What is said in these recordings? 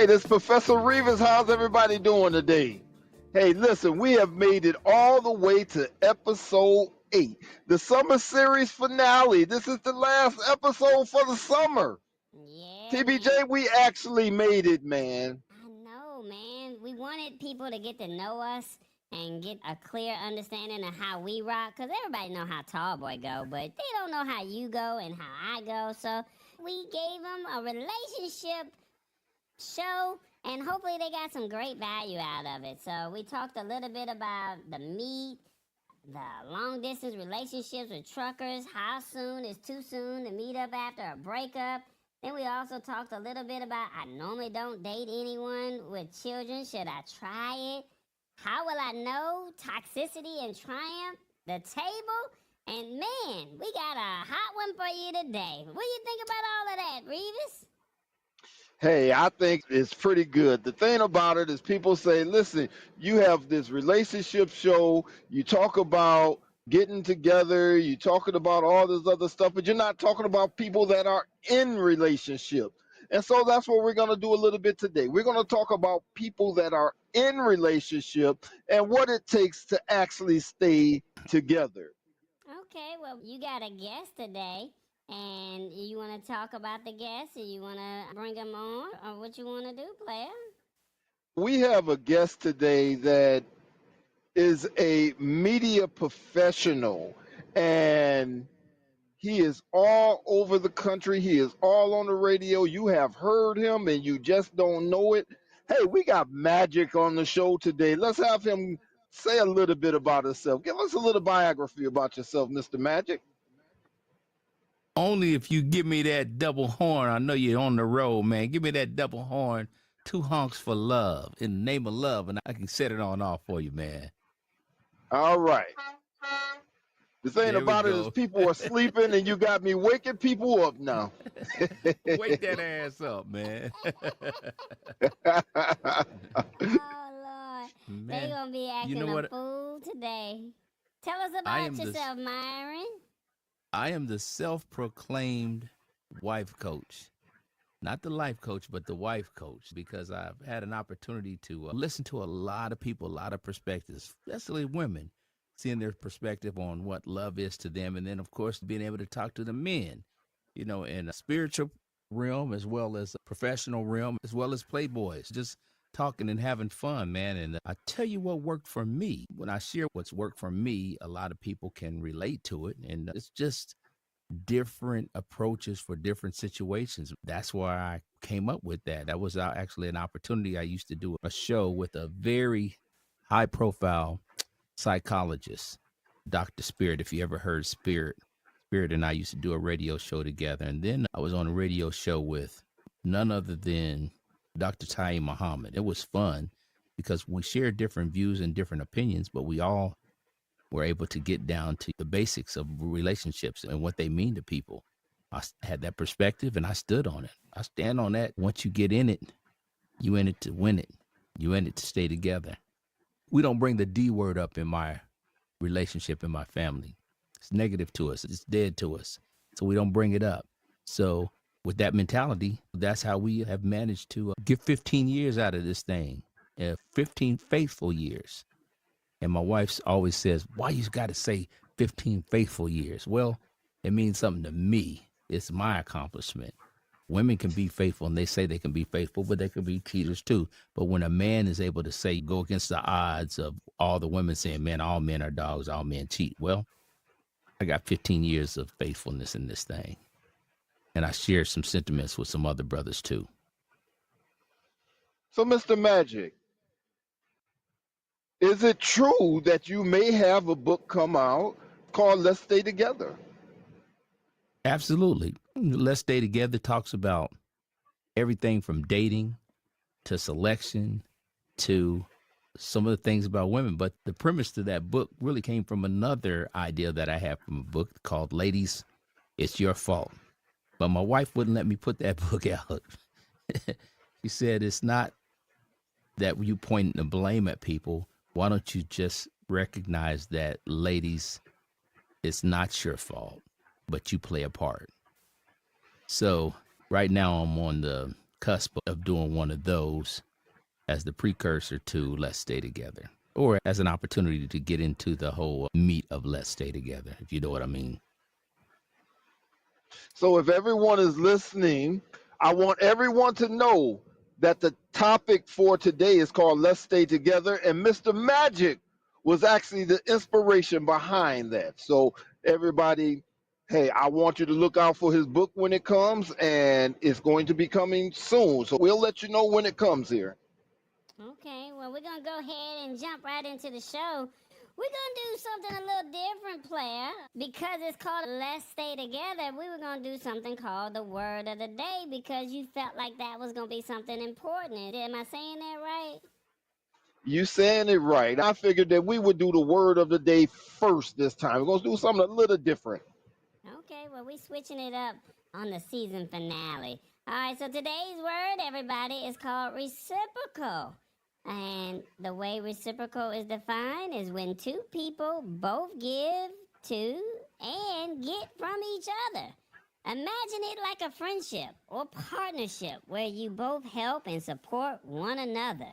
Hey, this is Professor Revis. How's everybody doing today? Hey, listen, we have made it all the way to episode 8, the summer series finale. This is the last episode for the summer. Yeah, TBJ, man. we actually made it, man. I know, man. We wanted people to get to know us and get a clear understanding of how we rock. Because everybody know how Tall Boy go, but they don't know how you go and how I go. So we gave them a relationship show, and hopefully they got some great value out of it. So we talked a little bit about the meat, the long distance relationships with truckers, how soon is too soon to meet up after a breakup. Then we also talked a little bit about I normally don't date anyone with children. Should I try it? How will I know? Toxicity and triumph, the table, and man, we got a hot one for you today. What do you think about all of that, Revis? Hey, I think it's pretty good. The thing about it is people say, listen, you have this relationship show, you talk about getting together, you talking about all this other stuff, but you're not talking about people that are in relationship. And so that's what we're going to do a little bit today. We're going to talk about people that are in relationship and what it takes to actually stay together. Okay, well, you got a guest today, and you want to talk about the guest, or you want to bring him on, or what you want to do, player? We have a guest today that is a media professional, and he is all over the country. He is all on the radio. You have heard him and you just don't know it. Hey, we got Magic on the show today. Let's have him say a little bit about himself. Give us a little biography about yourself, Mr. Magic. Only if you give me that double horn. I know you're on the road, man. Give me that double horn. 2 honks for love. In the name of love, and I can set it on off for you, man. All right. The thing There we about it is go. people are sleeping and you got me waking people up now. Wake that ass up, man. Oh, Lord. They Man, going to be you acting know a what? fool today. Tell us I about am the yourself, Myron. I am the self-proclaimed wife coach. Not the life coach, but the wife coach, because I've had an opportunity to listen to a lot of people, a lot of perspectives, especially women, seeing their perspective on what love is to them. And then, of course, being able to talk to the men, in a spiritual realm as well as a professional realm, as well as playboys, just talking and having fun, man. And I tell you what worked for me. When I share what's worked for me, a lot of people can relate to it. And it's just different approaches for different situations. That's why I came up with that. That was actually an opportunity. I used to do a show with a very high profile psychologist, Dr. Spirit. If you ever heard Spirit and I used to do a radio show together. And then I was on a radio show with none other than Dr. Taim Muhammad. It was fun because we shared different views and different opinions, but we all were able to get down to the basics of relationships and what they mean to people. I had that perspective and I stood on it. I stand on that. Once you get in it, you in it to win it. You in it to stay together. We don't bring the D word up in my relationship, in my family. It's negative to us. It's dead to us. So we don't bring it up. So with that mentality, that's how we have managed to get 15 years out of this thing. 15 faithful years. And my wife always says, why you got to say 15 faithful years? Well, it means something to me. It's my accomplishment. Women can be faithful, and they say they can be faithful, but they can be cheaters too. But when a man is able to say, go against the odds of all the women saying, man, all men are dogs, all men cheat. Well, I got 15 years of faithfulness in this thing. And I share some sentiments with some other brothers too. So, Mr. Magic, is it true that you may have a book come out called Let's Stay Together? Absolutely. Let's Stay Together talks about everything from dating to selection to some of the things about women. But the premise to that book really came from another idea that I have from a book called Ladies, It's Your Fault. But my wife wouldn't let me put that book out. She said, it's not that you pointing the blame at people. Why don't you just recognize that, ladies, it's not your fault, but you play a part. So right now I'm on the cusp of doing one of those as the precursor to Let's Stay Together, or as an opportunity to get into the whole meat of Let's Stay Together, if you know what I mean. So if everyone is listening, I want everyone to know that the topic for today is called Let's Stay Together, and Mr. Magic was actually the inspiration behind that. So everybody, hey, I want you to look out for his book when it comes, and it's going to be coming soon. So we'll let you know when it comes here. Okay, well, we're gonna go ahead and jump right into the show. We're gonna do something a little different, player. Because it's called Let's Stay Together, we were gonna do something called the Word of the Day because you felt like that was gonna be something important. Am I saying that right? You saying it right. I figured that we would do the word of the day first this time. We're going to do something a little different. Okay, well, we switching it up on the season finale. All right, so today's word, everybody, is called reciprocal. And the way reciprocal is defined is when two people both give to and get from each other. Imagine it like a friendship or partnership where you both help and support one another.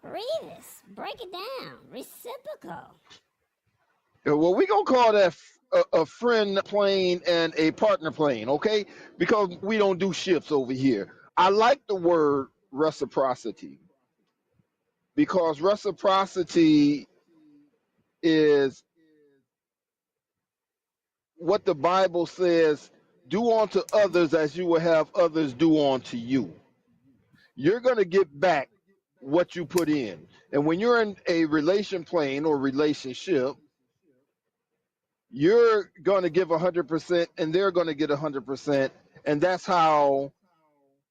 Revis, break it down. Reciprocal. Well, we're going to call that a friend plane and a partner plane, okay? Because we don't do ships over here. I like the word reciprocity because reciprocity is what the Bible says, do unto others as you will have others do unto you. You're going to get back what you put in. And when you're in a relation plane or relationship, you're going to give 100% and they're going to get 100%. And that's how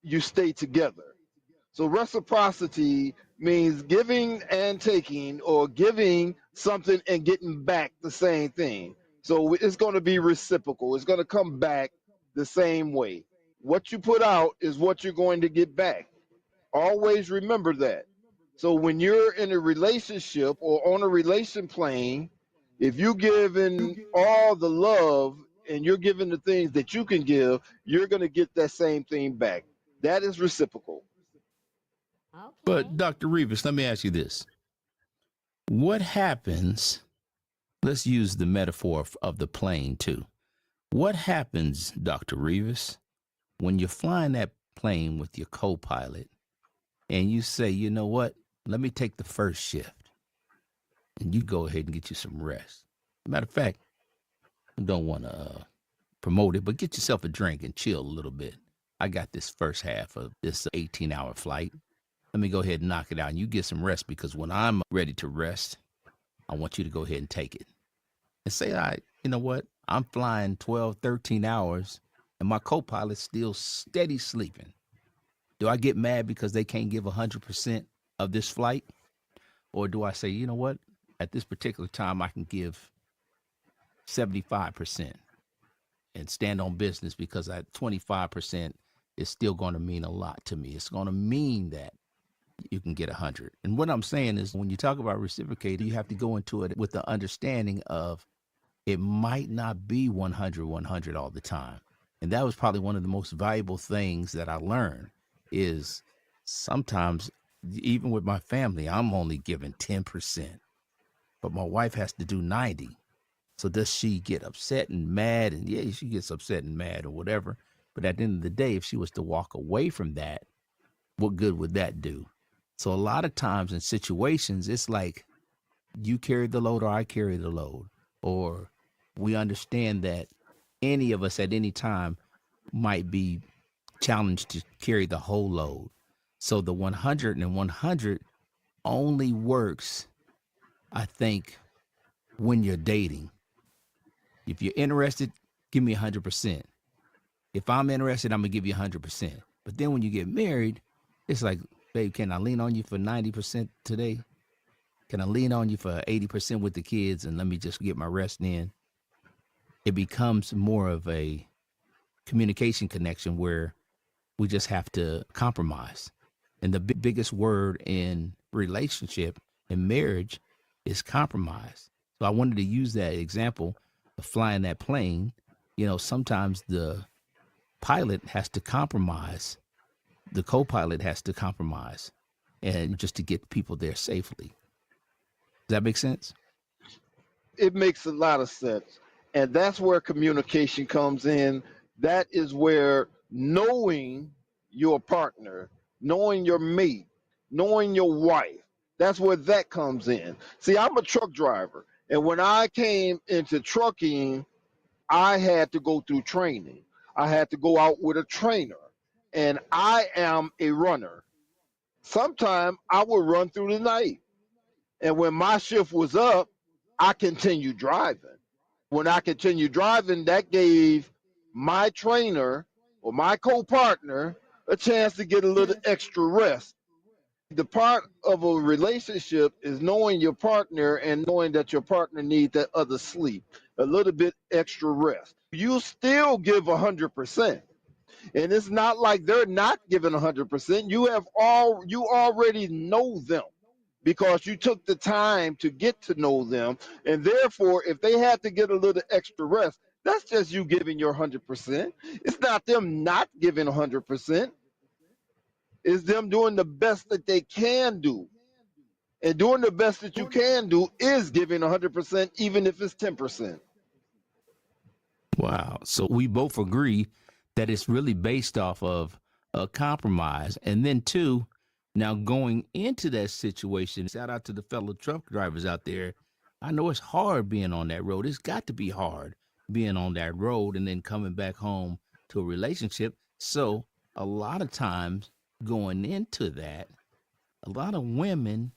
you stay together. So reciprocity means giving and taking, or giving something and getting back the same thing. So it's going to be reciprocal. It's going to come back the same way. What you put out is what you're going to get back. Always remember that. So when you're in a relationship or on a relation plane, if you're giving all the love and you're giving the things that you can give, you're going to get that same thing back. That is reciprocal. Okay. But Dr. Revis, let me ask you this. What happens, let's use the metaphor of the plane too. What happens, Dr. Revis, when you're flying that plane with your co-pilot and you say, you know what, let me take the first shift and you go ahead and get you some rest. Matter of fact, I don't want to promote it, but get yourself a drink and chill a little bit. I got this first half of this 18-hour flight. Let me go ahead and knock it out and you get some rest, because when I'm ready to rest, I want you to go ahead and take it. And say, all right, you know what? I'm flying 12, 13 hours and my co-pilot's still steady sleeping. Do I get mad because they can't give 100% of this flight? Or do I say, you know what? At this particular time, I can give 75% and stand on business, because at 25% is still going to mean a lot to me. It's going to mean that you can get 100. And what I'm saying is, when you talk about reciprocating, you have to go into it with the understanding of it might not be 100 all the time. And that was probably one of the most valuable things that I learned is sometimes, even with my family, I'm only giving 10%, but my wife has to do 90. So does she get upset and mad? And yeah, she gets upset and mad or whatever. But at the end of the day, if she was to walk away from that, what good would that do? So a lot of times in situations, it's like you carry the load or I carry the load, or we understand that any of us at any time might be challenged to carry the whole load. So the 100 and 100 only works, I think, when you're dating. If you're interested, give me 100%. If I'm interested, I'm going to give you 100%. But then when you get married, it's like, babe, can I lean on you for 90% today? Can I lean on you for 80% with the kids and let me just get my rest in? It becomes more of a communication connection where we just have to compromise. And the biggest word in relationship and marriage is compromise. So I wanted to use that example of flying that plane. You know, sometimes the pilot has to compromise the co-pilot has to compromise and just to get people there safely. Does that make sense? It makes a lot of sense. And that's where communication comes in. That is where knowing your partner, knowing your mate, knowing your wife, that's where that comes in. See, I'm a truck driver. And when I came into trucking, I had to go through training. I had to go out with a trainer. And I am a runner. Sometimes I would run through the night. And when my shift was up, I continued driving. When I continued driving, that gave my trainer or my co-partner a chance to get a little extra rest. The part of a relationship is knowing your partner and knowing that your partner needs that other sleep, a little bit extra rest. You still give 100%. And it's not like they're not giving 100%. You already know them because you took the time to get to know them. And therefore, if they had to get a little extra rest, that's just you giving your 100%. It's not them not giving 100%. It's them doing the best that they can do. And doing the best that you can do is giving 100%, even if it's 10%. Wow. So we both agree that it's really based off of a compromise. And then, two, now going into that situation, shout out to the fellow truck drivers out there. I know it's hard being on that road. It's got to be hard being on that road and then coming back home to a relationship. So, a lot of times going into that, a lot of women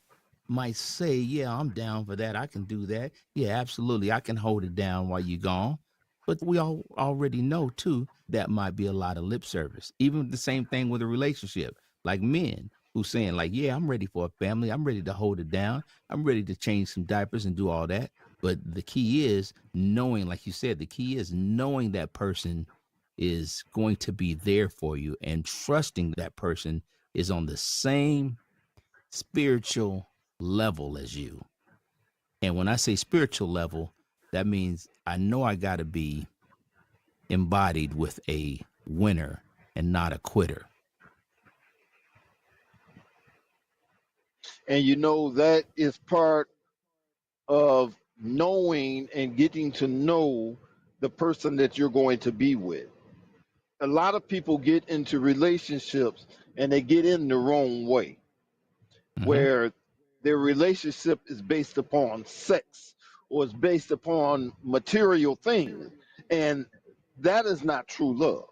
might say, yeah, I'm down for that. I can do that. Yeah, absolutely. I can hold it down while you're gone. But we all already know, too, that might be a lot of lip service. Even the same thing with a relationship, like men who saying, like, yeah, I'm ready for a family. I'm ready to hold it down. I'm ready to change some diapers and do all that. But the key is knowing, like you said, the key is knowing that person is going to be there for you and trusting that person is on the same spiritual level as you. And when I say spiritual level, that means I know I got to be embodied with a winner and not a quitter. And that is part of knowing and getting to know the person that you're going to be with. A lot of people get into relationships and they get in the wrong way, Mm-hmm. where their relationship is based upon sex or is based upon material things. And that is not true love.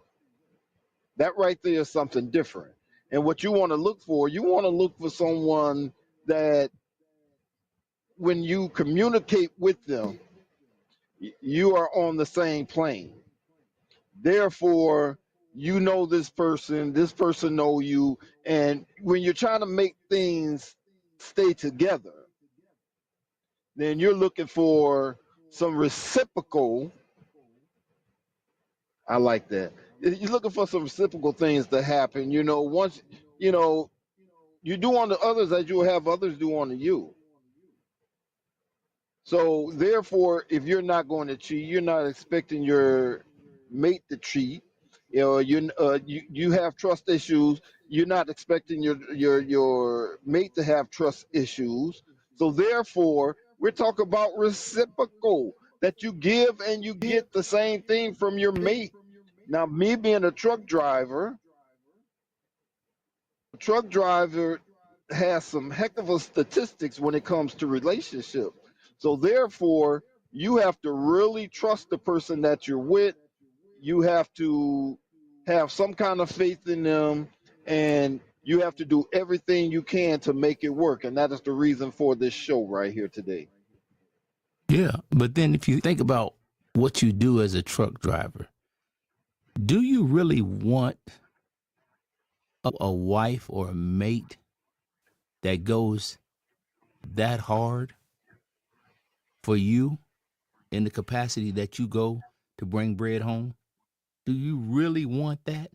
That right there is something different. And what you want to look for someone that when you communicate with them, you are on the same plane. Therefore, you know this person know you, and when you're trying to make things stay together, then you're looking for some reciprocal. I like that. You're looking for some reciprocal things to happen. Once you know you do unto others as you will have others do unto you. So therefore, if you're not going to cheat, you're not expecting your mate to cheat. You have trust issues. You're not expecting your mate to have trust issues. So therefore, we're talking about reciprocal, that you give and you get the same thing from your mate. Now, me being a truck driver has some heck of a statistics when it comes to relationship. So therefore, you have to really trust the person that you're with. You have to have some kind of faith in them, and you have to do everything you can to make it work. And that is the reason for this show right here today. Yeah. But then if you think about what you do as a truck driver, do you really want a wife or a mate that goes that hard for you in the capacity that you go to bring bread home? Do you really want that?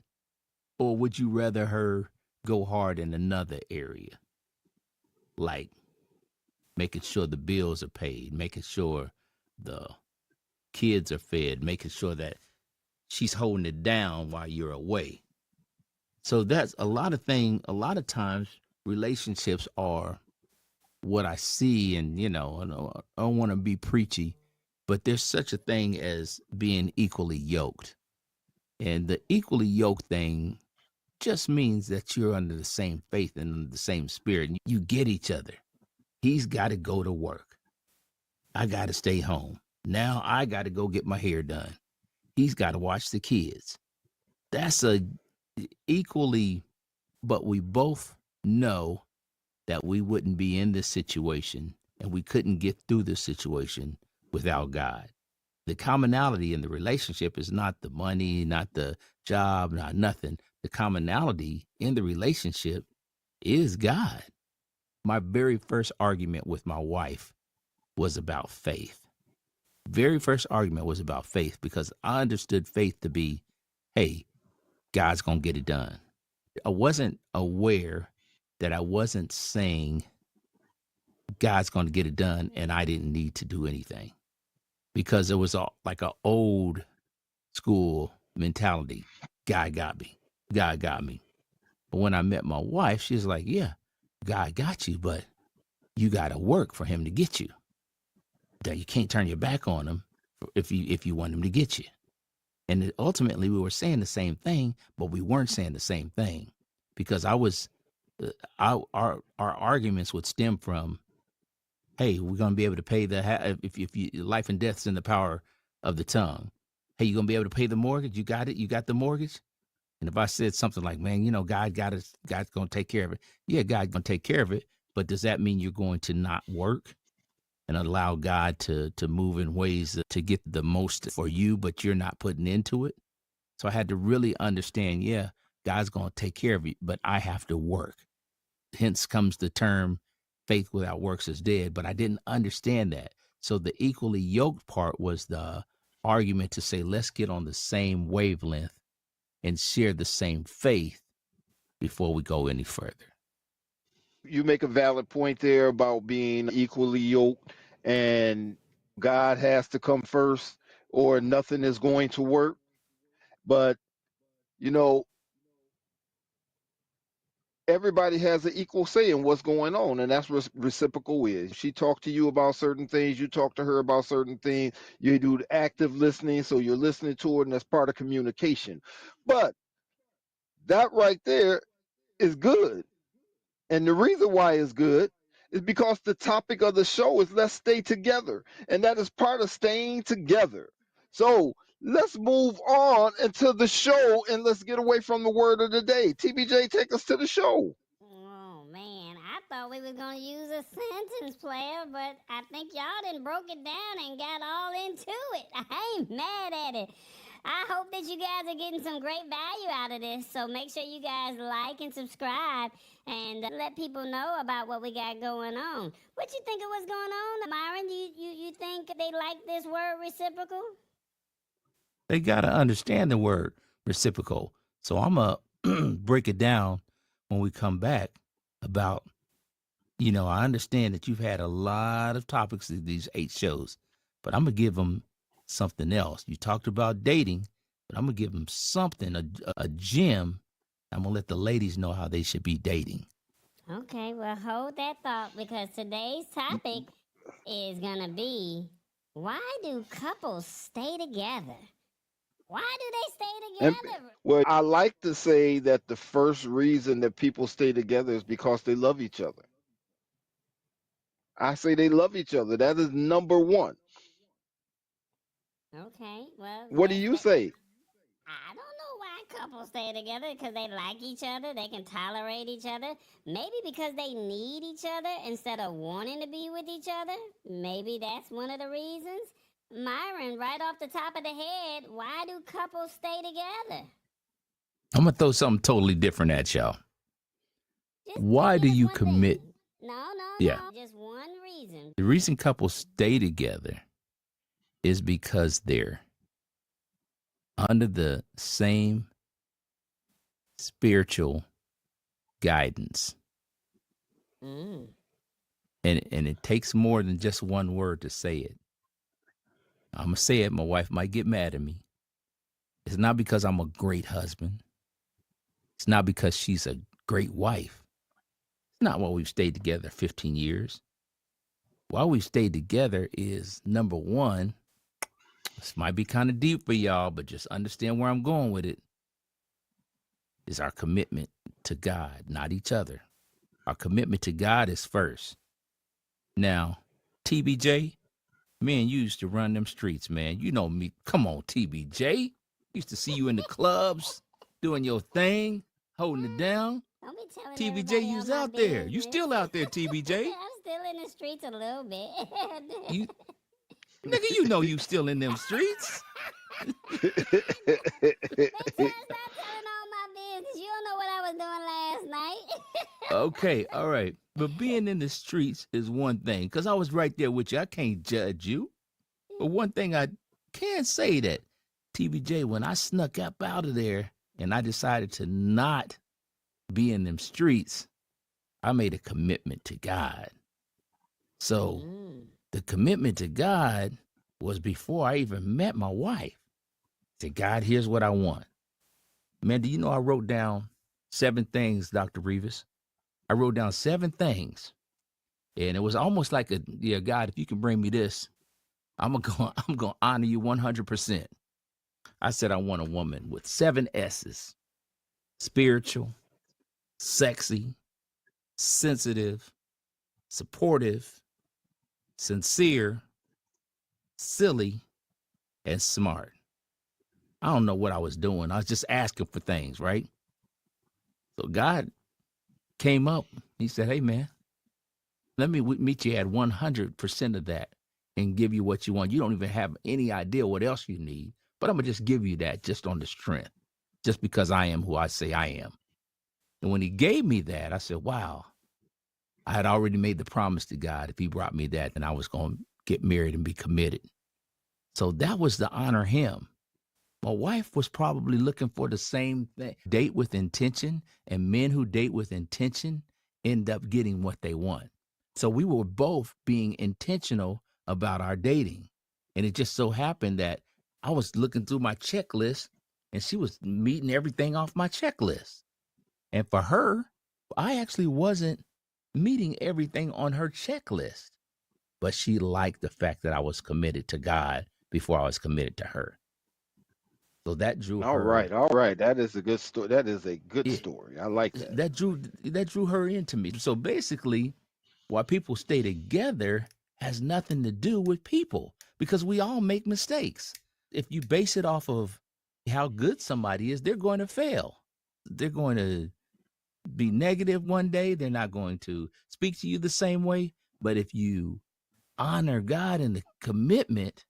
Or would you rather her go hard in another area? Like making sure the bills are paid, making sure the kids are fed, making sure that she's holding it down while you're away. So that's a lot of times relationships are what I see, and I don't want to be preachy, but there's such a thing as being equally yoked. And the equally yoked thing just means that you're under the same faith and under the same spirit. And you get each other. He's got to go to work. I got to stay home. Now I got to go get my hair done. He's got to watch the kids. That's a equally, but we both know that we wouldn't be in this situation and we couldn't get through this situation without God. The commonality in the relationship is not the money, not the job, not nothing. The commonality in the relationship is God. My very first argument with my wife was about faith. Very first argument was about faith because I understood faith to be, hey, God's going to get it done. I wasn't aware that I wasn't saying God's going to get it done and I didn't need to do anything because it was like an old school mentality. God got me. God got me. But when I met my wife, she's like, yeah, God got you, but you got to work for him to get you. That you can't turn your back on him if you want him to get you. And ultimately, we were saying the same thing, but we weren't saying the same thing because our arguments would stem from, hey, we're going to be able to pay if life and death's in the power of the tongue. Hey, you going to be able to pay the mortgage? You got it? You got the mortgage? And if I said something like, man, God got us, God's going to take care of it. Yeah, God's going to take care of it. But does that mean you're going to not work and allow God to move in ways to get the most for you, but you're not putting into it? So I had to really understand, yeah, God's going to take care of you, but I have to work. Hence comes the term faith without works is dead, but I didn't understand that. So the equally yoked part was the argument to say, let's get on the same wavelength and share the same faith before we go any further. You make a valid point there about being equally yoked, and God has to come first or nothing is going to work. But, you know, everybody has an equal say in what's going on, and that's what reciprocal is. She talked to you about certain things, you talk to her about certain things, you do the active listening, so you're listening to her, and that's part of communication. But that right there is good. And the reason why it's good is because the topic of the show is let's stay together. And that is part of staying together. So let's move on into the show and let's get away from the word of the day. TBJ, take us to the show. Oh man, I thought we was gonna use a sentence player, but I think y'all done broke it down and got all into it. I ain't mad at it. I hope that you guys are getting some great value out of this. So make sure you guys like and subscribe and let people know about what we got going on. What you think of what's going on, Myron? You think they like this word reciprocal? They got to understand the word reciprocal. So I'm going to break it down when we come back about, I understand that you've had a lot of topics in these 8 shows, but I'm going to give them something else. You talked about dating, but I'm going to give them something, a gem. I'm going to let the ladies know how they should be dating. Okay, well, hold that thought because today's topic is gonna be why do couples stay together? Why do they stay And together? well, I like to say that the first reason that people stay together is because they love each other. I say they love each other. That is number one. Okay, well, What do you say? I don't know why couples stay together because they like each other, they can tolerate each other. Maybe because they need each other instead of wanting to be with each other. Maybe that's one of the reasons. Myron, right off the top of the head, why do couples stay together? I'm going to throw something totally different at y'all. Just Why give do us you one commit? thing. No, Yeah. just one reason. The reason couples stay together is because they're under the same spiritual guidance. Mm. And it takes more than just one word to say it. I'm going to say it. My wife might get mad at me. It's not because I'm a great husband. It's not because she's a great wife. It's not why we've stayed together 15 years. Why we've stayed together is, number one, this might be kind of deep for y'all, but just understand where I'm going with it, is our commitment to God, not each other. Our commitment to God is first. Now, TBJ, man, you used to run them streets, man. You know me. Come on, TBJ. Used to see you in the clubs doing your thing, holding it down. Don't be telling TBJ, everybody you all was my out there. You business. still out there, TBJ. I'm still in the streets a little bit. You, nigga, you know you still in them streets. Stop telling all my business. You don't know what I was doing last night. Okay, all right. But being in the streets is one thing, because I was right there with you. I can't judge you. But one thing I can say that, TBJ, when I snuck up out of there and I decided to not be in them streets, I made a commitment to God. So the commitment to God was before I even met my wife. I said, God, here's what I want. Man, do you know I wrote down 7 things, Dr. Revis? I wrote down 7 things. And it was almost like yeah, God, if you can bring me this, I'm gonna honor you 100%. I said I want a woman with 7 S's: spiritual, sexy, sensitive, supportive, sincere, silly, and smart. I don't know what I was doing. I was just asking for things, right? So God came up. He said, hey, man, let me meet you at 100% of that and give you what you want. You don't even have any idea what else you need, but I'm going to just give you that just on the strength, just because I am who I say I am. And when he gave me that, I said, wow, I had already made the promise to God. If he brought me that, then I was going to get married and be committed. So that was to honor him. My wife was probably looking for the same thing. Date with intention, and men who date with intention end up getting what they want. So we were both being intentional about our dating. And it just so happened that I was looking through my checklist and she was meeting everything off my checklist. And for her, I actually wasn't meeting everything on her checklist, but she liked the fact that I was committed to God before I was committed to her. So that drew All her. right, all right. That is a good story. That is a good Yeah, story. I like that. that drew her into me. So basically, why people stay together has nothing to do with people, because we all make mistakes. If you base it off of how good somebody is, they're going to fail. They're going to be negative one day. They're not going to speak to you the same way. But if you honor God in the commitment,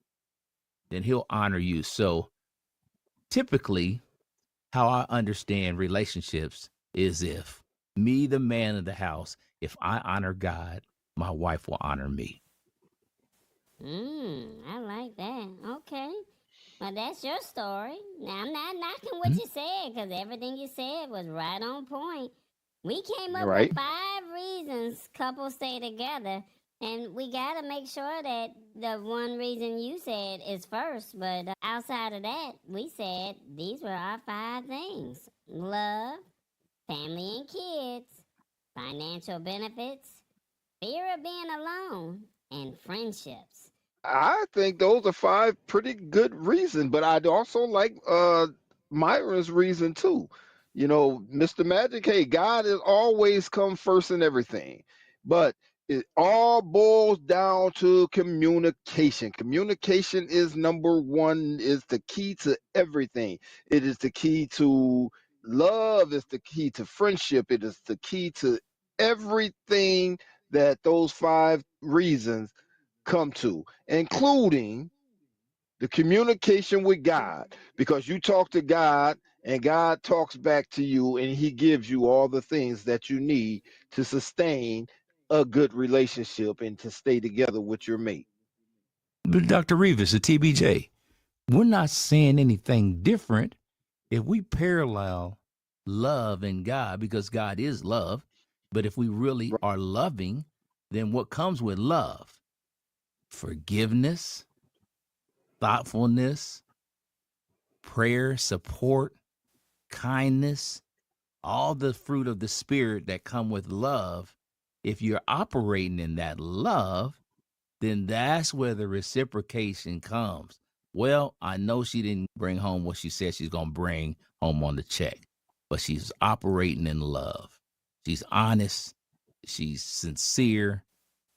then he'll honor you. So typically, how I understand relationships is, if me, the man of the house, if I honor God, my wife will honor me. I like that. Okay. Well, that's your story. Now, I'm not knocking what Hmm? you said, because everything you said was right on point. We came up with Right. 5 reasons couples stay together, and we got to make sure that the one reason you said is first. But outside of that, we said these were our 5 things: love, family and kids, financial benefits, fear of being alone, and friendships. I think those are 5 pretty good reasons, but I'd also like Myron's reason too. You know, Mr. Magic, hey, God has always come first in everything. But it all boils down to communication. Communication is number 1, is the key to everything. It is the key to love, it's the key to friendship, it is the key to everything that those 5 reasons come to, including the communication with God, because you talk to God and God talks back to you and he gives you all the things that you need to sustain a good relationship and to stay together with your mate. But Dr. Revis, the TBJ, we're not saying anything different if we parallel love and God, because God is love. But if we really are loving, then what comes with love? Forgiveness, thoughtfulness, prayer, support, kindness, all the fruit of the spirit that come with love, if you're operating in that love, then that's where the reciprocation comes. Well, I know she didn't bring home what she said she's going to bring home on the check, but she's operating in love. She's honest. She's sincere.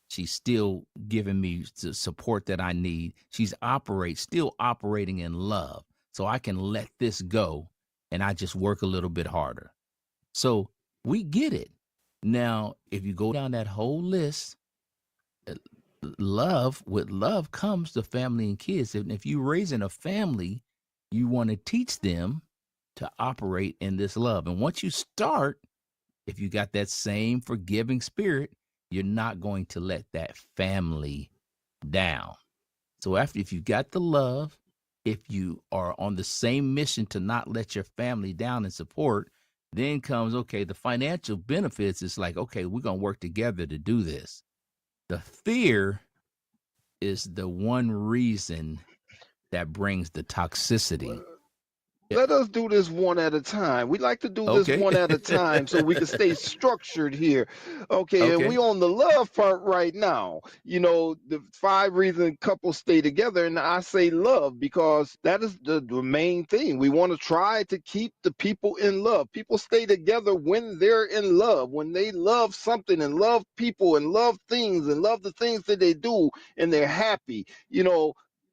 She's still giving me the support that I need. Still operating in love. So I can let this go and I just work a little bit harder. So we get it. Now, if you go down that whole list, uh, with love comes the family and kids. And if you're raising a family, you want to teach them to operate in this love. And once you start, if you got that same forgiving spirit, you're not going to let that family down. So if you got the love, if you are on the same mission to not let your family down and support, then comes, okay, the financial benefits is like, okay, we're going to work together to do this. The fear is the one reason that brings the toxicity. Yeah. Let us do this one at a time. We like to do this Okay. one at a time so we can stay structured here. Okay, and we Okay. on the love part right now. The 5 reasons couples stay together, and I say love because that is the main thing. We want to try to keep the people in love. People stay together when they're in love, when they love something and love people and love things and love the things that they do, and they're happy.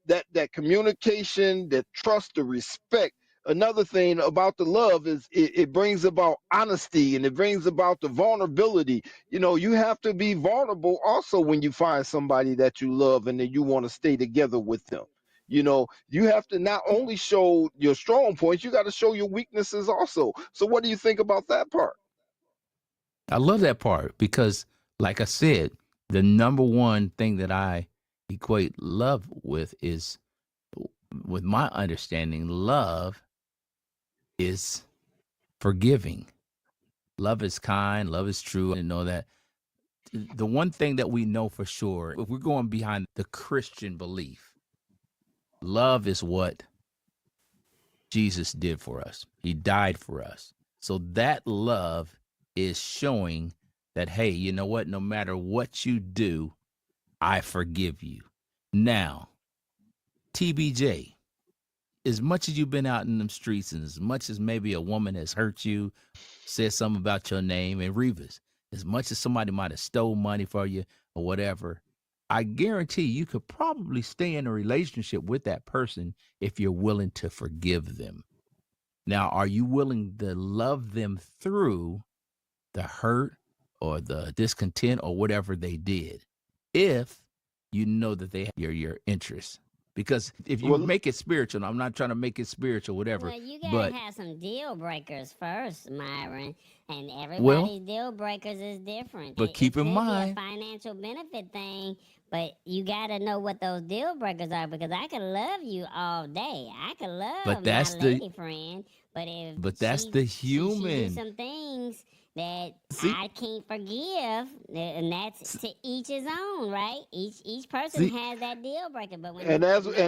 That communication, that trust, the respect. Another thing about the love is it brings about honesty, and it brings about the vulnerability. You have to be vulnerable also when you find somebody that you love and that you want to stay together with them. You have to not only show your strong points, you got to show your weaknesses also. So what do you think about that part? I love that part because, like I said, the number one thing that I equate love with is, with my understanding, love is forgiving. Love is kind, love is true. And know that the one thing that we know for sure, if we're going behind the Christian belief, love is what Jesus did for us. He died for us. So that love is showing that, hey, you know what? No matter what you do, I forgive you. Now, TBJ, as much as you've been out in them streets and as much as maybe a woman has hurt you, said something about your name, and Revis, as much as somebody might have stole money for you or whatever, I guarantee you could probably stay in a relationship with that person if you're willing to forgive them. Now, are you willing to love them through the hurt or the discontent or whatever they did? If you know that they have your interests. Because if you Well, make it spiritual, I'm not trying to make it spiritual, whatever, Well, you gotta but, have some deal breakers first, Myron. And well, everybody's deal breakers is different. but It keep in could be a mind, financial benefit thing, but you gotta know what those deal breakers are because I could love you all day. I could but love my that's the lady friend, but if but that's she the she do human. some things that See, I can't forgive, and that's to each his own, right? Each person see, has that deal breaker, but when and you get as married,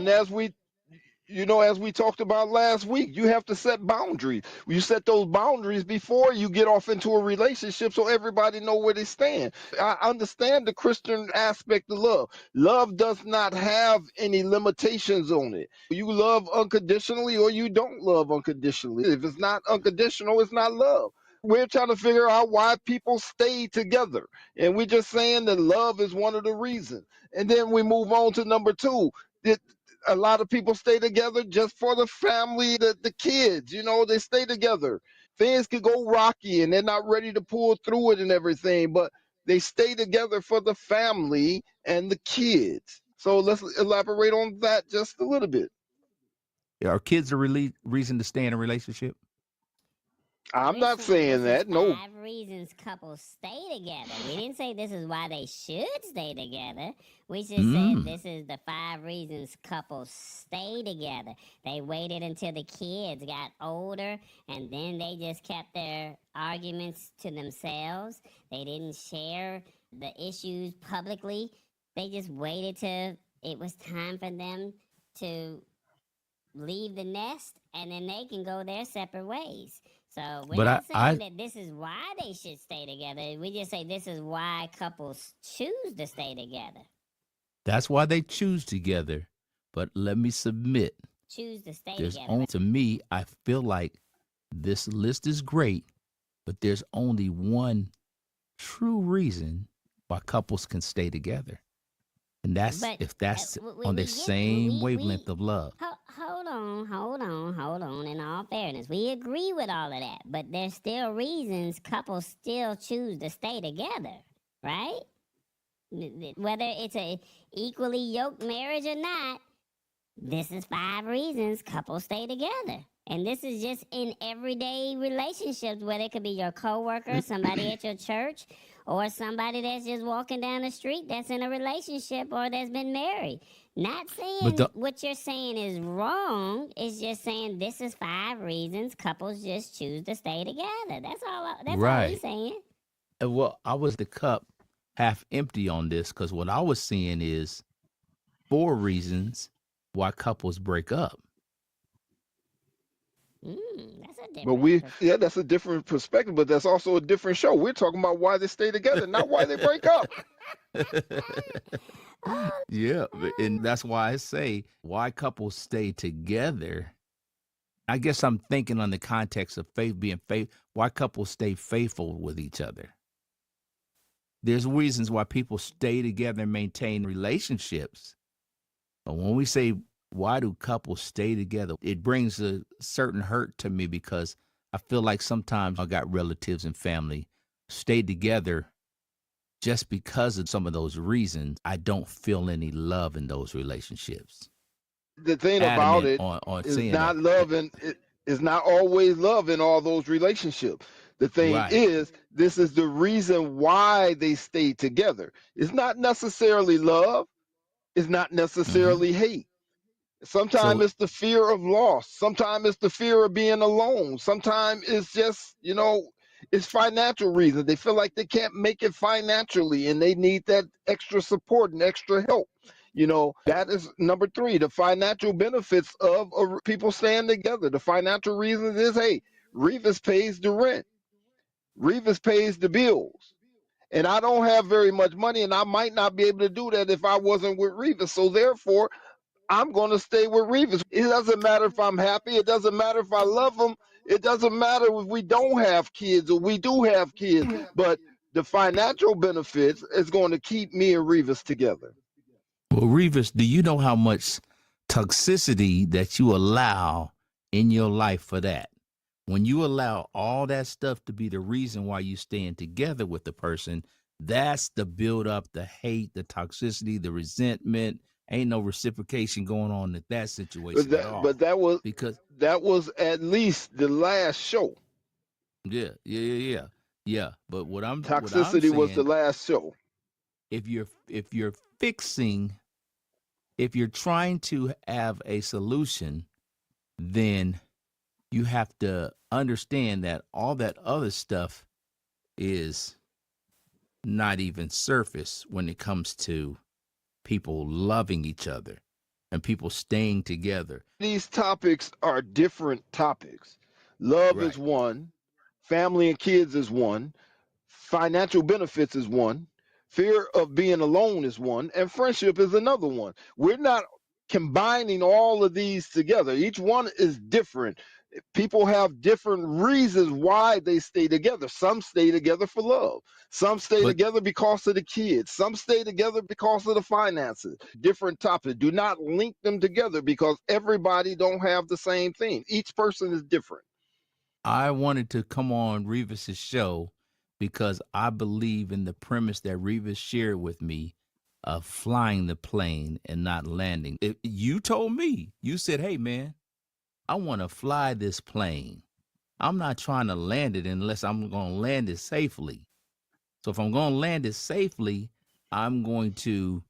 we talked about last week, you have to set boundaries. You set those boundaries before you get off into a relationship so everybody know where they stand. I understand the Christian aspect of love. Love does not have any limitations on it. You love unconditionally or you don't love unconditionally. If it's not unconditional, it's not love. We're trying to figure out why people stay together. And we're just saying that love is one of the reasons. And then we move on to number two. A lot of people stay together just for the family, the kids, they stay together. Things could go rocky and they're not ready to pull through it and everything, but they stay together for the family and the kids. So let's elaborate on that just a little bit. are kids a really reason to stay in a relationship? I'm we're not saying saying this is that. No. 5 reasons couples stay together. We didn't say this is why they should stay together. We just said Mm. this is the 5 reasons couples stay together. They waited until the kids got older and then they just kept their arguments to themselves. They didn't share the issues publicly. They just waited till it was time for them to leave the nest and then they can go their separate ways. So we're But not saying I that this is why they should stay together. We just say this is why couples choose to stay together. that's why they choose together. But let me submit, Choose to stay there's together, only right? to me, I feel like this list is great, but there's only one true reason why couples can stay together. And that's But if that's we on the we get same we wavelength of love. hold on. In all fairness, we agree with all of that, but there's still reasons couples still choose to stay together, right? Whether it's a equally yoked marriage or not, this is 5 reasons couples stay together. And this is just in everyday relationships, whether it could be your coworker, somebody at your church, or somebody that's just walking down the street that's in a relationship or that's been married. Not But saying the what you're saying is wrong. It's just saying this is 5 reasons couples just choose to stay together. That's all we right. saying. Well, I was the cup half empty on this because what I was seeing is 4 reasons why couples break up. That's a But different yeah, that's a different perspective, but that's also a different show. We're talking about why they stay together, not why they break up. oh, Yeah, and that's why I say why couples stay together. I guess I'm thinking on the context of faith being faith, why couples stay faithful with each other. There's reasons why people stay together and maintain relationships. But when we say why do couples stay together, it brings a certain hurt to me because I feel like sometimes I got relatives and family stay together just because of some of those reasons. I don't feel any love in those relationships. The thing about Adamant it on is saying that. not love, and it is not always love in all those relationships. The thing Right. is, this is the reason why they stay together. It's not necessarily love. It's not Hmm. necessarily hate. Sometimes So it's the fear of loss. Sometimes it's the fear of being alone. Sometimes it's just, it's financial reasons. They feel like they can't make it financially and they need that extra support and extra help. That is number three, the financial benefits of people staying together. The financial reasons is, hey, Revis pays the rent, Revis pays the bills. And I don't have very much money, and I might not be able to do that if I wasn't with Revis. So therefore, I'm going to stay with Revis. It doesn't matter if I'm happy. It doesn't matter if I love them. It doesn't matter if we don't have kids or we do have kids. But the financial benefits is going to keep me and Revis together. well, Revis, do you know how much toxicity that you allow in your life for that? When you allow all that stuff to be the reason why you staying together with the person, that's the build up, the hate, the toxicity, the resentment. Ain't no reciprocation going on in that But situation at that, but all. that was Because that was at least the last show. yeah. But what I'm Toxicity was the saying, last show. if you're fixing, if you're trying to have a solution, then you have to understand that all that other stuff is not even surface when it comes to people loving each other and people staying together. These topics are different topics. Love is Right. one, family and kids is one, financial benefits is one, fear of being alone is one, and friendship is another one. We're not combining all of these together. Each one is different. People have different reasons why they stay together. Some stay together for love. Some stay But together because of the kids. Some stay together because of the finances. Different topics. Do not link them together because everybody don't have the same thing. Each person is different. I wanted to come on Revis's show because I believe in the premise that Revis shared with me of flying the plane and not landing. You told me, you said, hey, man, I want to fly this plane. I'm not trying to land it unless I'm going to land it safely. So if I'm going to land it safely, I'm going to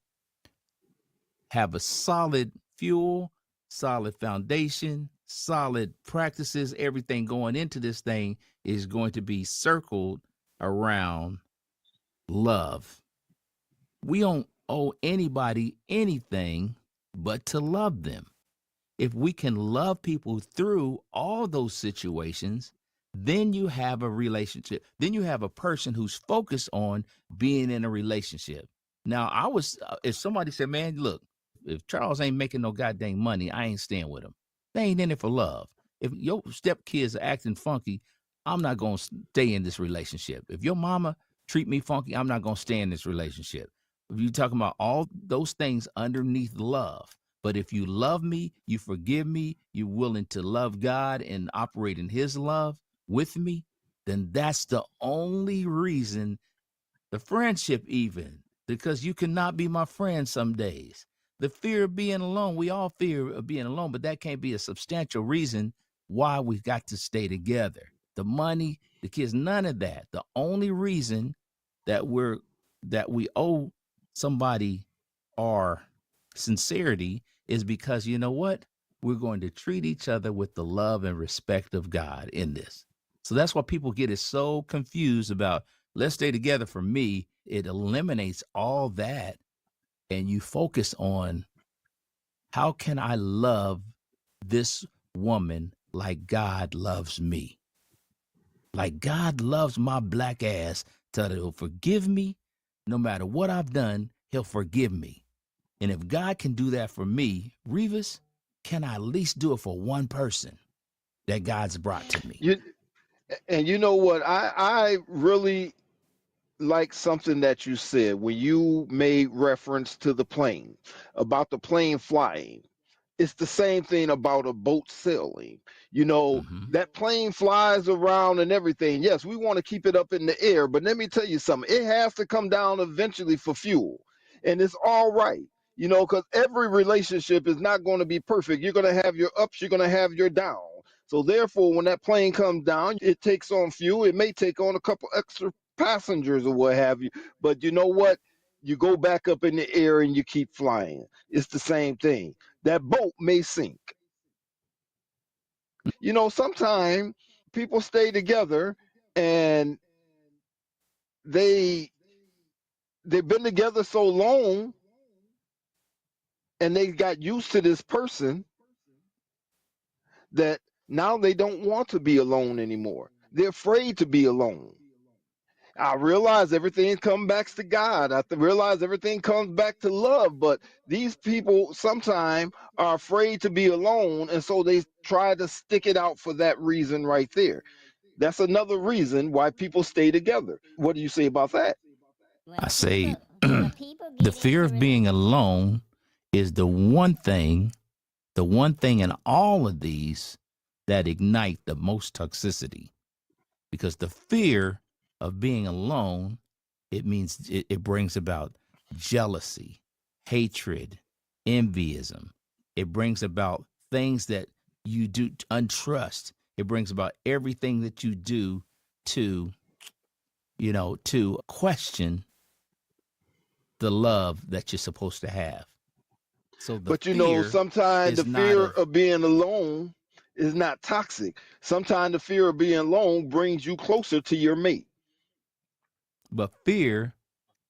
have a solid fuel, solid foundation, solid practices. Everything going into this thing is going to be circled around love. We don't owe anybody anything but to love them. If we can love people through all those situations, then you have a relationship. Then you have a person who's focused on being in a relationship. Now, if somebody said, man, look, if Charles ain't making no goddamn money, I ain't staying with him. They ain't in it for love. If your stepkids are acting funky, I'm not going to stay in this relationship. If your mama treat me funky, I'm not going to stay in this relationship. If you're talking about all those things underneath love, but if you love me, you forgive me, you're willing to love God and operate in his love with me, then that's the only reason, the friendship even, because you cannot be my friend some days. The fear of being alone, we all fear of being alone, but that can't be a substantial reason why we got to stay together. The money, the kids, none of that. The only reason that we owe somebody our sincerity is because, you know what? We're going to treat each other with the love and respect of God in this. So that's why people get it so confused about, let's stay together. For me, it eliminates all that, and you focus on, how can I love this woman like God loves me? Like God loves my black ass, that he'll forgive me no matter what I've done, he'll forgive me. And if God can do that for me, Revis, can I at least do it for one person that God's brought to me? You and you know what? I really like something that you said when you made reference to the plane, about the plane flying. It's the same thing about a boat sailing. You know, Mm-hmm. that plane flies around and everything. Yes, we want to keep it up in the air, but let me tell you something. It has to come down eventually for fuel. And it's all right, you know, because every relationship is not going to be perfect. You're going to have your ups, you're going to have your downs. So therefore, when that plane comes down, it takes on fuel. It may take on a couple extra passengers or what have you. But you know what? You go back up in the air and you keep flying. It's the same thing. That boat may sink. You know, sometimes people stay together and they they've been together so long and they got used to this person that now they don't want to be alone anymore. They're afraid to be alone. I realize everything comes back to God. I realize everything comes back to love, but these people sometimes are afraid to be alone, and so they try to stick it out for that reason right there. That's another reason why people stay together. What do you say about that? I When say people when people the get fear into of being alone is the one thing in all of these that ignite the most toxicity. Because the fear of being alone, it means it brings about jealousy, hatred, envyism. It brings about things that you do, untrust. It brings about everything that you do to, to question the love that you're supposed to have. So the But you know, fear sometimes the is not fear of, of being alone is not toxic. Sometimes the fear of being alone brings you closer to your mate. but fear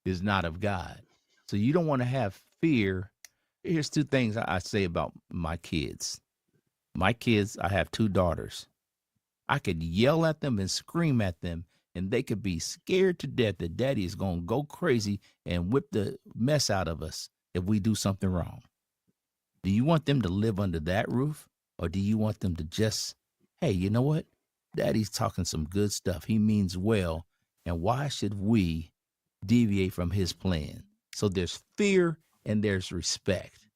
is not of God. So you don't want to have fear. Here's two things I say about my kids. My kids, I have two daughters. I could yell at them and scream at them, and they could be scared to death that daddy is going to go crazy and whip the mess out of us if we do something wrong. Do you want them to live under that roof? Or do you want them to just, hey, you know what? Daddy's talking some good stuff. He means well. And why should we deviate from his plan? So there's fear and there's respect.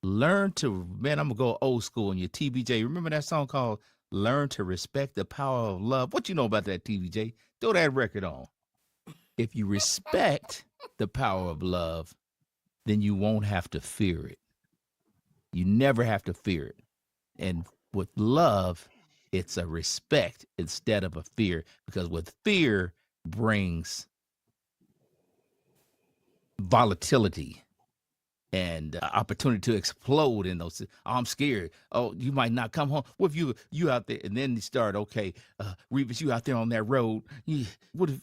Learn to, man, I'm going to go old school on your TBJ. Remember that song called Learn to Respect the Power of Love? What you know about that, TBJ? Throw that record on. If you respect the power of love, then you won't have to fear it. You never have to fear it. And with love, it's a respect instead of a fear, because with fear brings volatility and opportunity to explode in those. Oh, I'm scared. Oh, you might not come home. What if you out there? And then you start, okay, Revis, you out there on that road. What if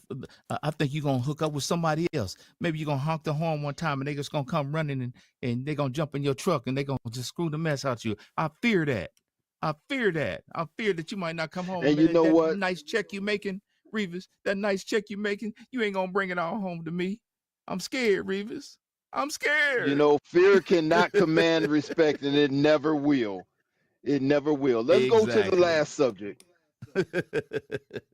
I think you're going to hook up with somebody else? Maybe you're going to honk the horn one time and they just going to come running and they're going to jump in your truck and they're going to just screw the mess out of you. I fear that. I fear that. I fear that you might not come home, And you man. know That what? nice check you making, Revis, that nice check you making, you ain't gonna bring it all home to me. I'm scared, Revis. I'm You scared. know, fear cannot command respect, and it never will. It never will. Let's go to the Exactly. last subject.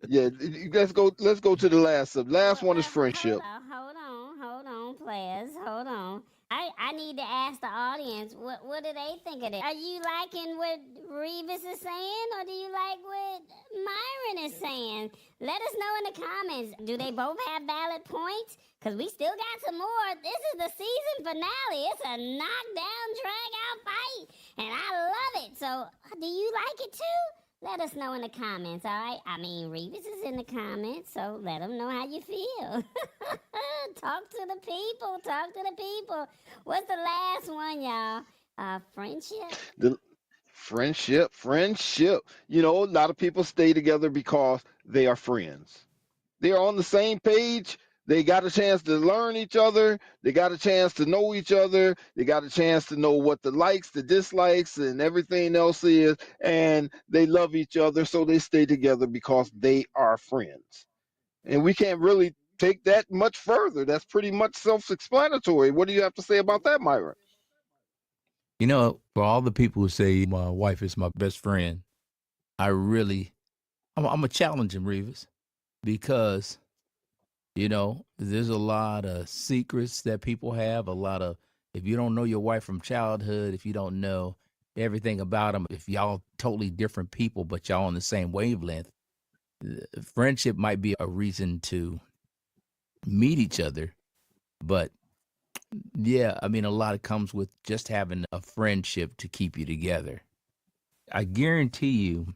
Yeah, let's go to the last subject. Last one is friendship. Hold on, players, hold on. I need to ask the audience what do they think of this? Are you liking what Revis is saying, or do you like what Myron is saying? Let us know in the comments. Do they both have valid points? Cause we still got some more. This is the season finale. It's a knockdown, drag out fight, and I love it. So, do you like it too? Let us know in the comments, all right? I mean, Revis is in the comments, so let them know how you feel. Talk to the people. Talk to the people. What's the last one, y'all? Friendship? The friendship. You know, a lot of people stay together because they are friends. They're on the same page. They got a chance to learn each other. They got a chance to know each other. They got a chance to know what the likes, the dislikes, and everything else is. And they love each other, so they stay together because they are friends. And we can't really take that much further. That's pretty much self explanatory. What do you have to say about that, Myra? You know, for all the people who say my wife is my best friend, I really, I'm a challenge him, Revis, because there's a lot of secrets that people have. A lot of, if you don't know your wife from childhood, if you don't know everything about them, if y'all totally different people, but y'all on the same wavelength, friendship might be a reason to meet each other. But yeah, I mean, a lot of comes with just having a friendship to keep you together. I guarantee you,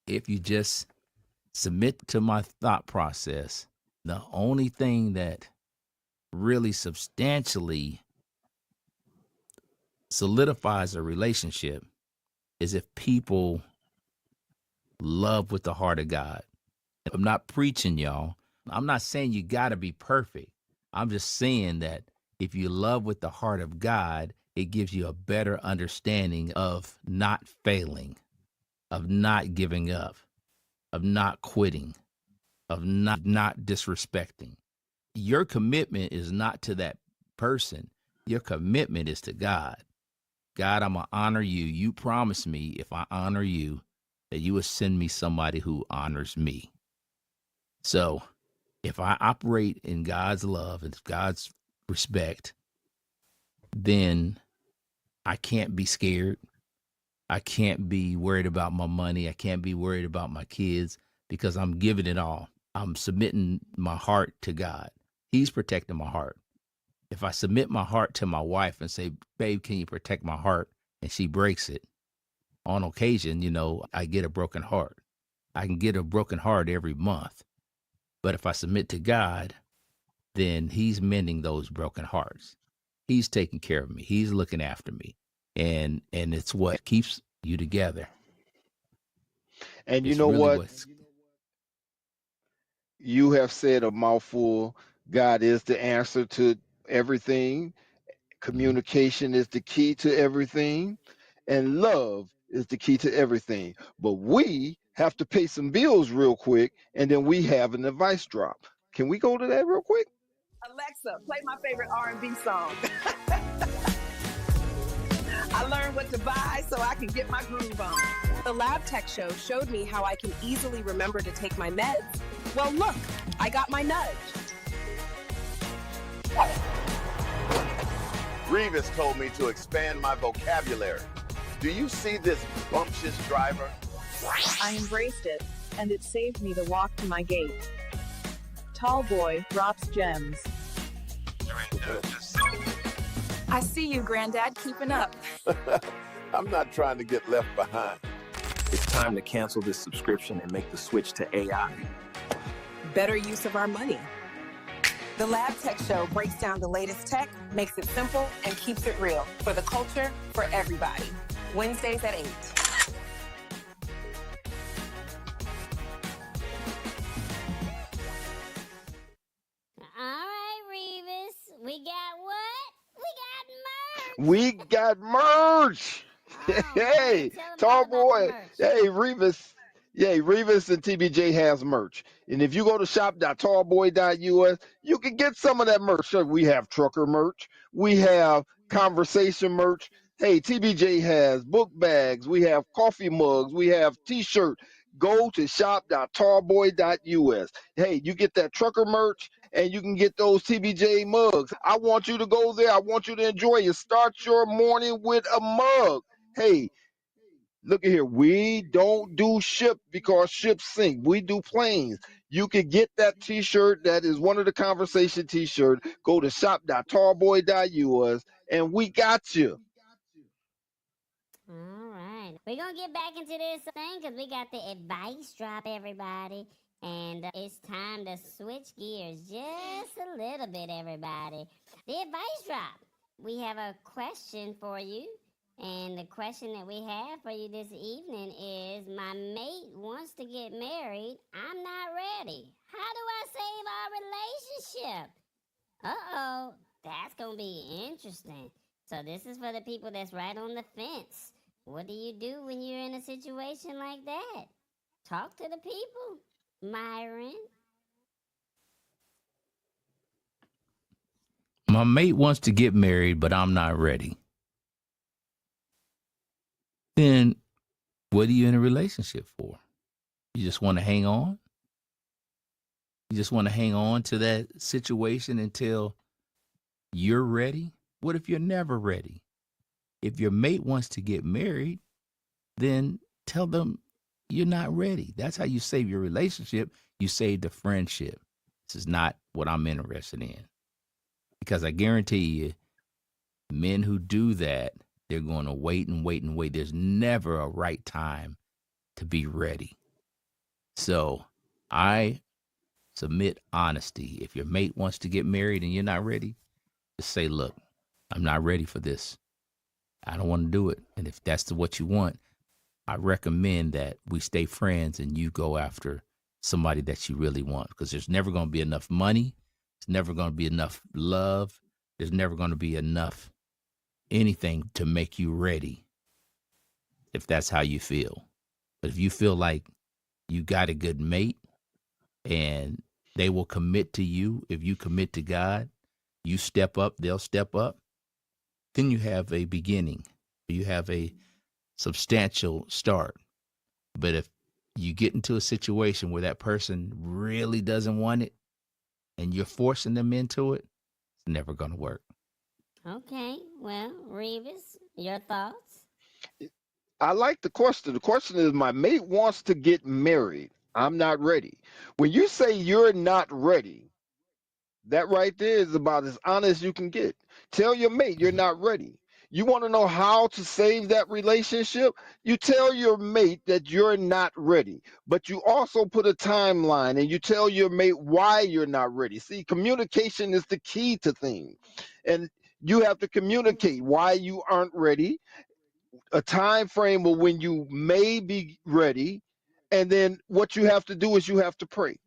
if you just submit to my thought process, the only thing that really substantially solidifies a relationship is if people love with the heart of God. I'm not preaching, y'all. I'm not saying you got to be perfect. I'm just saying that if you love with the heart of God, it gives you a better understanding of not failing, of not giving up, of not quitting, of not disrespecting. Your commitment is not to that person. Your commitment is to God. God, I'm going to honor you. You promised me if I honor you, that you would send me somebody who honors me. So if I operate in God's love and God's respect, then I can't be scared. I can't be worried about my money. I can't be worried about my kids because I'm giving it all. I'm submitting my heart to God. He's protecting my heart. If I submit my heart to my wife and say, babe, can you protect my heart? And she breaks it, on occasion, I get a broken heart. I can get a broken heart every month. But if I submit to God, then He's mending those broken hearts. He's taking care of me. He's looking after me. And it's what keeps you together. And you It's know really what? what's You have said a mouthful. God is the answer to everything. mhm. Communication is the key to everything. And love is the key to everything. But we have to pay some bills real quick, and then we have an advice drop. Can we go to that real quick? Alexa, play my favorite R&B song. I learned what to buy so I can get my groove on. The Lab Tech Show showed me how I can easily remember to take my meds. Well, look, I got my nudge. Revis told me to expand my vocabulary. Do you see this bumptious driver? I embraced it, and it saved me the walk to my gate. Tall boy drops gems. I see you, Granddad, keeping up. I'm not trying to get left behind. It's time to cancel this subscription and make the switch to AI. Better use of our money. The Lab Tech Show breaks down the latest tech, makes it simple, and keeps it real. For the culture, for everybody. Wednesdays at 8. All right, Revis. We got what? We got merch. We got merch. Oh man, Hey, tell them all tall about the boy. merch. Hey, Revis. Yeah, Revis and TBJ has merch. And if you go to shop.tallboy.us, you can get some of that merch. So we have trucker merch. We have conversation merch. Hey, TBJ has book bags. We have coffee mugs. We have t-shirt. Go to shop.tallboy.us. Hey, you get that trucker merch and you can get those TBJ mugs. I want you to go there. I want you to enjoy it. Start your morning with a mug. Hey, look at here. We don't do ship because ships sink. We do planes. You can get that t-shirt. That is one of the conversation t-shirt. Go to shop.tallboy.us and we got you. All right. We're going to get back into this thing because we got the advice drop, everybody. And it's time to switch gears just a little bit, everybody. The advice drop. We have a question for you. And the question that we have for you this evening is my mate wants to get married. I'm not ready. How do I save our relationship? Uh-oh, that's going to be interesting. So this is for the people that's right on the fence. What do you do when you're in a situation like that? Talk to the people, Myron. My mate wants to get married, but I'm not ready. Then what are you in a relationship for? You just want to hang on? You just want to hang on to that situation until you're ready? What if you're never ready? If your mate wants to get married, then tell them you're not ready. That's how you save your relationship. You save the friendship. This is not what I'm interested in. Because I guarantee you, men who do that, they're going to wait and wait and wait. There's never a right time to be ready. So I submit honesty. If your mate wants to get married and you're not ready, just say, look, I'm not ready for this. I don't want to do it. And if that's what you want, I recommend that we stay friends and you go after somebody that you really want, because there's never going to be enough money. There's never going to be enough love. There's never going to be enough anything to make you ready if that's how you feel. But if you feel like you got a good mate and they will commit to you, if you commit to God, you step up, they'll step up, then you have a beginning. You have a substantial start. But if you get into a situation where that person really doesn't want it and you're forcing them into it, it's never going to work. Okay, well, Revis, your thoughts? I like the question. The question is my mate wants to get married. I'm not ready. When you say you're not ready, that right there is about as honest you can get. Tell your mate you're not ready. You want to know how to save that relationship? You tell your mate that you're not ready, but you also put a timeline and you tell your mate why you're not ready. See, communication is the key to things. And you have to communicate why you aren't ready, a time frame of when you may be ready, and then what you have to do is you have to pray.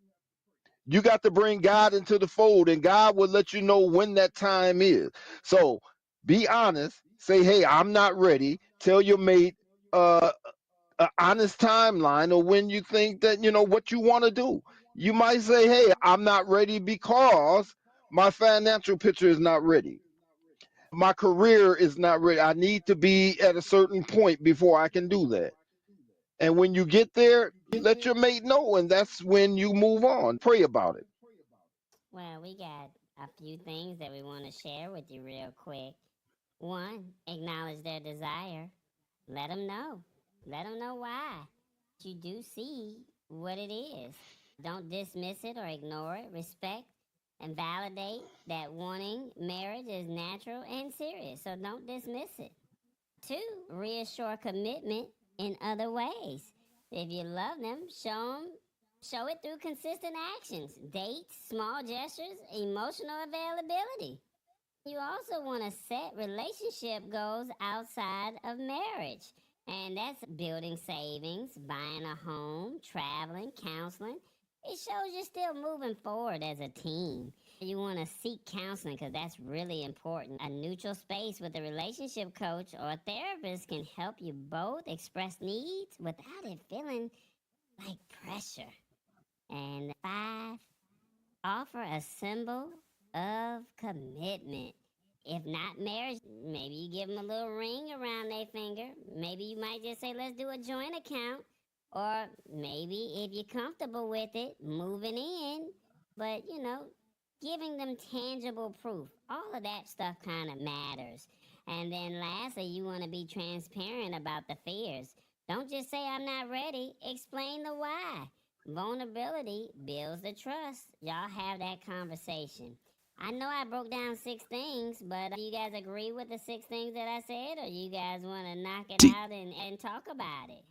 You got to bring God into the fold, and God will let you know when that time is. So be honest. Say, hey, I'm not ready. Tell your mate an honest timeline of when you think that, what you want to do. You might say, hey, I'm not ready because my financial picture is not ready. My career is not ready. I need to be at a certain point before I can do that. And when you get there, let your mate know, and that's when you move on. Pray about it. Well, we got a few things that we want to share with you real quick. One, acknowledge their desire. Let them know. Let them know why. You do see what it is. Don't dismiss it or ignore it. Respect and validate that wanting marriage is natural and serious. So don't dismiss it. Two, reassure commitment in other ways. If you love them, show it through consistent actions, dates, small gestures, emotional availability. You also want to set relationship goals outside of marriage. And that's building savings, buying a home, traveling, counseling. It shows you're still moving forward as a team. You want to seek counseling because that's really important. A neutral space with a relationship coach or a therapist can help you both express needs without it feeling like pressure. And 5, offer a symbol of commitment. If not marriage, maybe you give them a little ring around their finger. Maybe you might just say, let's do a joint account. Or maybe if you're comfortable with it, moving in. But, giving them tangible proof. All of that stuff kind of matters. And then lastly, you want to be transparent about the fears. Don't just say, I'm not ready. Explain the why. Vulnerability builds the trust. Y'all have that conversation. I know I broke down 6 things, but do you guys agree with the 6 things that I said, or you guys want to knock it out and talk about it?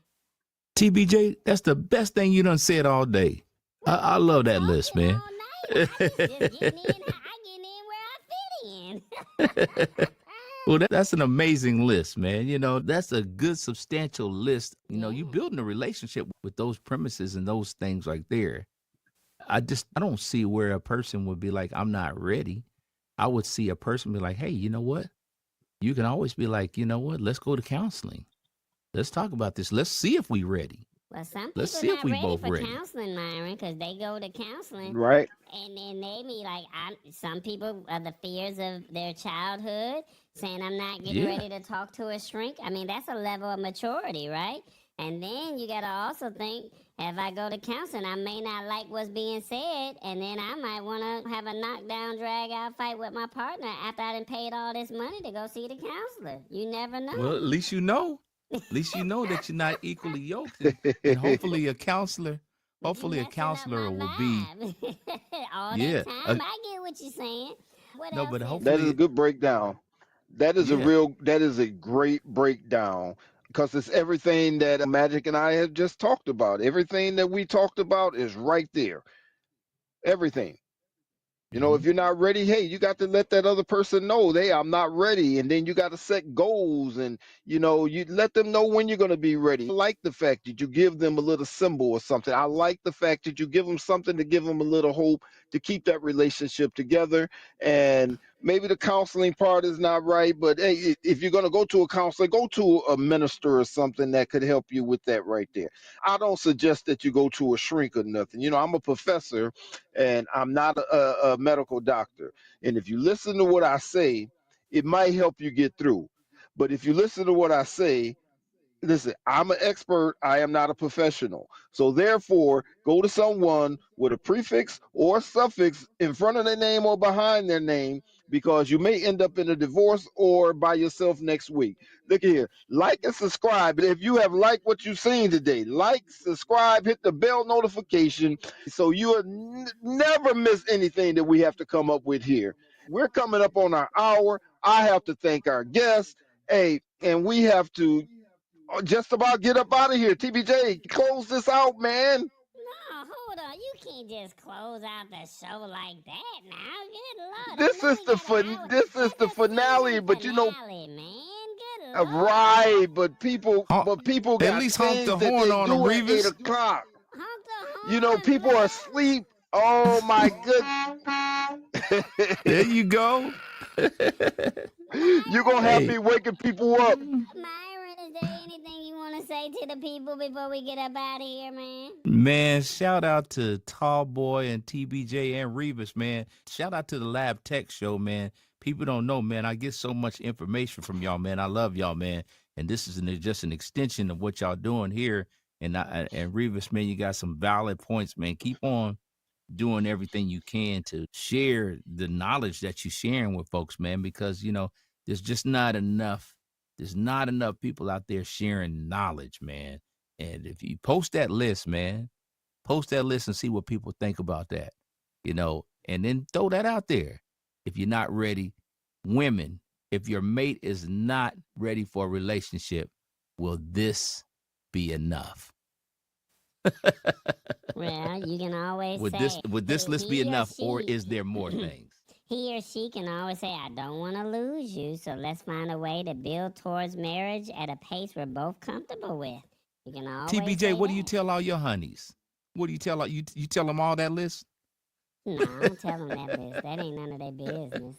TBJ, that's the best thing you done said all day. I love that list, man. All night. I just getting in. I getting in where I fit in. Well, that's an amazing list, man. That's a good, substantial list. You building a relationship with those premises and those things right there. I don't see where a person would be like, I'm not ready. I would see a person be like, hey, you know what? You can always be like, you know what? Let's go to counseling. Let's talk about this. Let's see if we ready. Well, some Let's people see if not we ready both for ready. counseling, Myron, because they go to counseling, Right. and then they be like, some people are the fears of their childhood, saying I'm not getting ready to talk to a shrink. I mean, that's a level of maturity, right? And then you gotta also think, if I go to counseling, I may not like what's being said, and then I might want to have a knockdown, drag out fight with my partner after I done paid all this money to go see the counselor. You never know. Well, at least you know. At least you know that you're not equally yoked, and hopefully a counselor, Hopefully will be all that time. I get what you're saying. What no, else but is That is a hopefully, good breakdown. yeah. That is a great breakdown because it's everything that Magic and I have just talked about. Everything that we talked about is right there. Everything. If Mhm. you're not ready, hey, you got to let that other person know, hey, I'm not ready. And then you got to set goals and, you let them know when you're going to be ready. I like the fact that you give them a little symbol or something. I like the fact that you give them something to give them a little hope to keep that relationship together. And maybe the counseling part is not right, but hey, if you're going to go to a counselor, go to a minister or something that could help you with that right there. I don't suggest that you go to a shrink or nothing. I'm a professor and I'm not a medical doctor. And if you listen to what I say, it might help you get through. But if you listen to what I say, listen, I'm an expert. I am not a professional. So therefore, go to someone with a prefix or suffix in front of their name or behind their name because you may end up in a divorce or by yourself next week. Look here, like and subscribe. If you have liked what you've seen today, like, subscribe, hit the bell notification so you'll never miss anything that we have to come up with here. We're coming up on our hour. I have to thank our guests. Hey, and we have to just about get up out of here. TBJ, close this out, man. No, hold on. You can't just close out the show like that now. Good Lord. I This know is we the got an hour. this is That's the a finale, season but finale, man. Good Lord. right, but people At got least honk things the that horn they on them, do at eight Revis. o'clock. Honk the horn, People are Blue. asleep. Oh my goodness. There you go. You're gonna have Hey, me waking people up. Myron, is there anything you want to say to the people before we get up out of here, man? man, shout out to Tall Boy and TBJ and Revis, man. Shout out to the Lab Tech Show, man. People don't know, man. I get so much information from y'all, man. I love y'all, man. And this is just an extension of what y'all doing here. And Revis, man, you got some valid points, man. Keep on doing everything you can to share the knowledge that you're sharing with folks, man, because there's just not enough. There's not enough people out there sharing knowledge, man. And if you post that list, man, post that list and see what people think about that, and then throw that out there. If you're not ready, women, if your mate is not ready for a relationship, will this be enough? Well, you can always Would say, this list be he or enough, or she, is there more things? he or she can always say, I don't want to lose you, so let's find a way to build towards marriage at a pace we're both comfortable with. You can always TBJ, say what do you that. tell all your honeys? What do you tell you tell them all that list? Nah, don't tell them that, bitch. That ain't none of their business.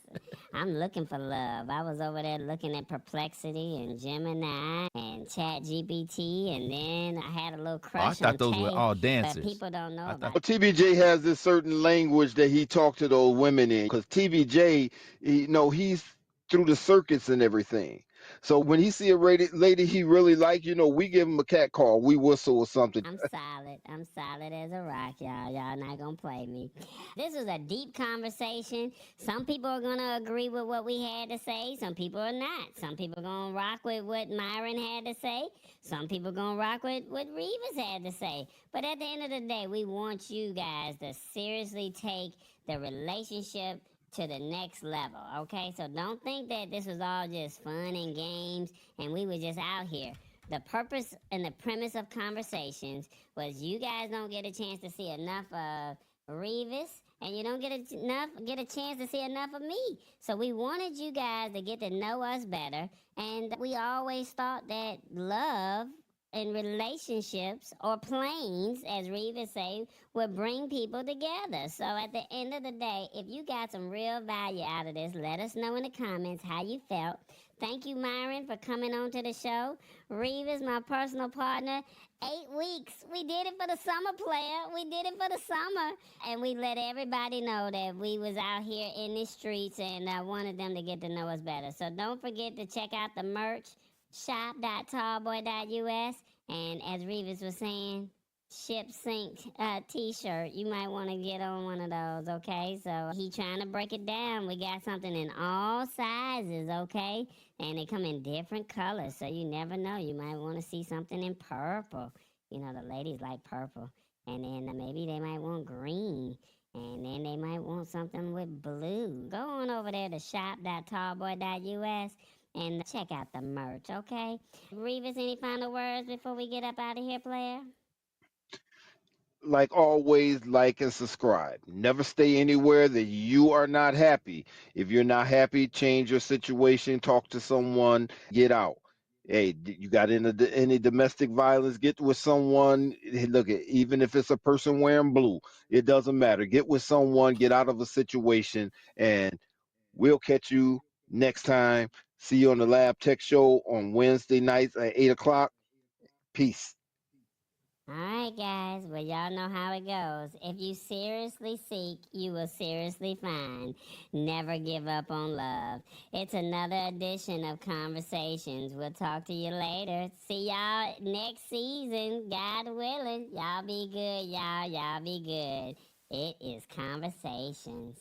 I'm looking for love. I was over there looking at Perplexity and Gemini and Chat GPT, and then I had a little Oh, I crush thought on those were Tay, all but dancers. people don't know I thought about it. TBJ has this certain language that he talked to those women in because TBJ, he's through the circuits and everything. So when he see a lady he really like, we give him a cat call, we whistle or something. I'm solid. I'm solid as a rock, y'all. Y'all not gonna play me. This was a deep conversation. Some people are gonna agree with what we had to say. Some people are not. Some people gonna rock with what Myron had to say. Some people gonna rock with what Revis had to say. But at the end of the day, we want you guys to seriously take the relationship to the next level. Okay, so don't think that this was all just fun and games and we were just out here. The purpose and the premise of conversations was you guys don't get a chance to see enough of Revis, and you don't get a chance to see enough of me. So we wanted you guys to get to know us better, and we always thought that love and relationships or planes, as Revis say, would bring people together. So at the end of the day, if you got some real value out of this, let us know in the comments how you felt. Thank you, Myron, for coming on to the show. Revis, my personal partner. 8 weeks. We did it for the summer, player. We did it for the summer. And we let everybody know that we was out here in the streets and I wanted them to get to know us better. So don't forget to check out the merch, shop.tallboy.us. And as Revis was saying, ship sync t-shirt. You might want to get on one of those, okay? So he trying to break it down. We got something in all sizes, okay? And they come in different colors, so you never know. You might want to see something in purple. You know, the ladies like purple. And then maybe they might want green. And then they might want something with blue. Go on over there to shop.tallboy.us and check out the merch, okay? Revis, any final words before we get up out of here, player? Like always, like and subscribe. Never stay anywhere that you are not happy. If you're not happy, change your situation, talk to someone, get out. Hey, you got any domestic violence, get with someone. Hey, look, even if it's a person wearing blue, it doesn't matter. Get with someone, get out of a situation, and we'll catch you next time. See you on the Lab Tech Show on Wednesday nights at 8 o'clock. Peace. All right, guys. Well, y'all know how it goes. If you seriously seek, you will seriously find. Never give up on love. It's another edition of Conversations. We'll talk to you later. See y'all next season, God willing. Y'all be good, y'all. Y'all be good. It is Conversations.